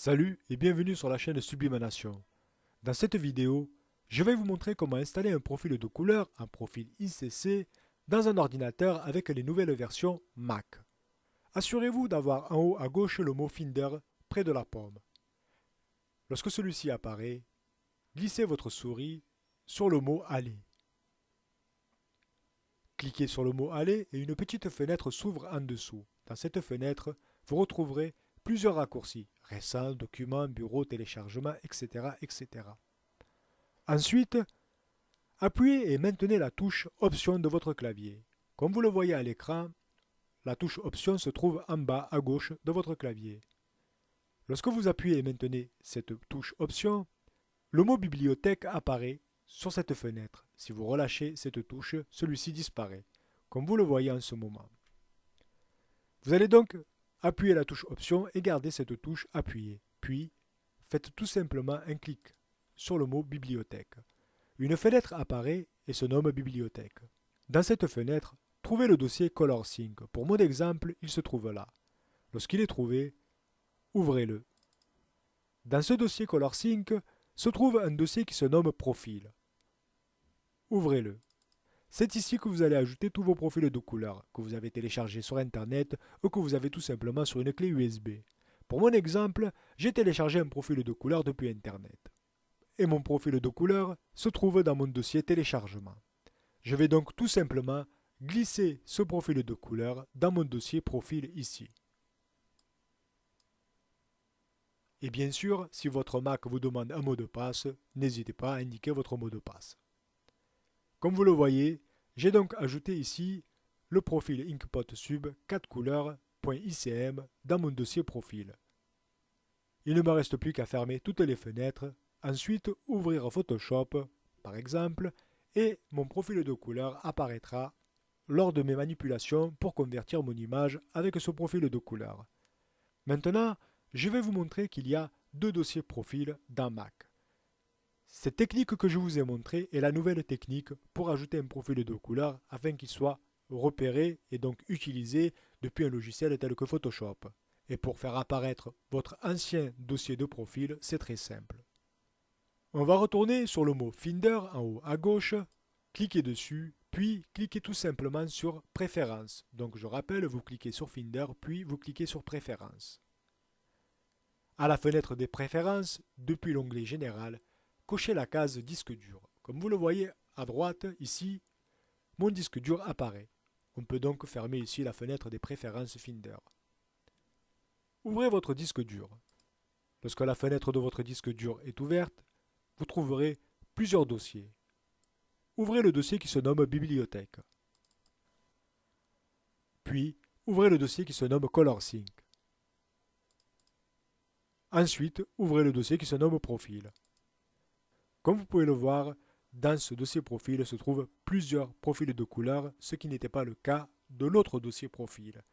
Salut et bienvenue sur la chaîne Sublimation. Dans cette vidéo, je vais vous montrer comment installer un profil de couleur, un profil ICC, dans un ordinateur avec les nouvelles versions Mac. Assurez-vous d'avoir en haut à gauche le mot Finder près de la pomme. Lorsque celui-ci apparaît, glissez votre souris sur le mot Aller. Cliquez sur le mot Aller et une petite fenêtre s'ouvre en dessous. Dans cette fenêtre, vous retrouverez plusieurs raccourcis, récents, documents, bureau, téléchargement, etc., etc. Ensuite, appuyez et maintenez la touche Option de votre clavier. Comme vous le voyez à l'écran, la touche Option se trouve en bas à gauche de votre clavier. Lorsque vous appuyez et maintenez cette touche Option, le mot Bibliothèque apparaît sur cette fenêtre. Si vous relâchez cette touche, celui-ci disparaît, comme vous le voyez en ce moment. Vous allez donc appuyer la touche Option et garder cette touche appuyée. Puis, faites tout simplement un clic sur le mot Bibliothèque. Une fenêtre apparaît et se nomme Bibliothèque. Dans cette fenêtre, trouvez le dossier ColorSync. Pour mon exemple, il se trouve là. Lorsqu'il est trouvé, ouvrez-le. Dans ce dossier ColorSync se trouve un dossier qui se nomme Profil. Ouvrez-le. C'est ici que vous allez ajouter tous vos profils de couleurs que vous avez téléchargés sur Internet ou que vous avez tout simplement sur une clé USB. Pour mon exemple, j'ai téléchargé un profil de couleur depuis Internet. Et mon profil de couleur se trouve dans mon dossier téléchargement. Je vais donc tout simplement glisser ce profil de couleur dans mon dossier profil ici. Et bien sûr, si votre Mac vous demande un mot de passe, n'hésitez pas à indiquer votre mot de passe. Comme vous le voyez, j'ai donc ajouté ici le profil Inkpot Sub 4 couleurs.icm dans mon dossier profil. Il ne me reste plus qu'à fermer toutes les fenêtres, ensuite ouvrir Photoshop par exemple, et mon profil de couleur apparaîtra lors de mes manipulations pour convertir mon image avec ce profil de couleur. Maintenant, je vais vous montrer qu'il y a deux dossiers profil dans Mac. Cette technique que je vous ai montrée est la nouvelle technique pour ajouter un profil de couleur afin qu'il soit repéré et donc utilisé depuis un logiciel tel que Photoshop. Et pour faire apparaître votre ancien dossier de profil, c'est très simple. On va retourner sur le mot Finder en haut à gauche, cliquez dessus, puis cliquez tout simplement sur Préférences. Donc je rappelle, vous cliquez sur Finder, puis vous cliquez sur Préférences. À la fenêtre des Préférences, depuis l'onglet Général, cochez la case disque dur. Comme vous le voyez à droite, ici, mon disque dur apparaît. On peut donc fermer ici la fenêtre des préférences Finder. Ouvrez votre disque dur. Lorsque la fenêtre de votre disque dur est ouverte, vous trouverez plusieurs dossiers. Ouvrez le dossier qui se nomme Bibliothèque. Puis, ouvrez le dossier qui se nomme ColorSync. Ensuite, ouvrez le dossier qui se nomme Profil. Comme vous pouvez le voir, dans ce dossier profil se trouvent plusieurs profils de couleurs, ce qui n'était pas le cas de l'autre dossier profil.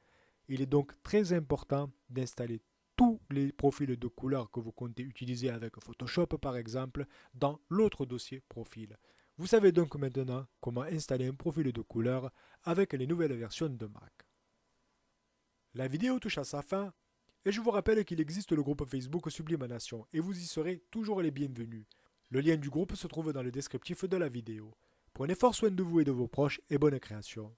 Il est donc très important d'installer tous les profils de couleurs que vous comptez utiliser avec Photoshop par exemple dans l'autre dossier profil. Vous savez donc maintenant comment installer un profil de couleur avec les nouvelles versions de Mac. La vidéo touche à sa fin et je vous rappelle qu'il existe le groupe Facebook Sublimation et vous y serez toujours les bienvenus. Le lien du groupe se trouve dans le descriptif de la vidéo. Prenez fort soin de vous et de vos proches et bonne création.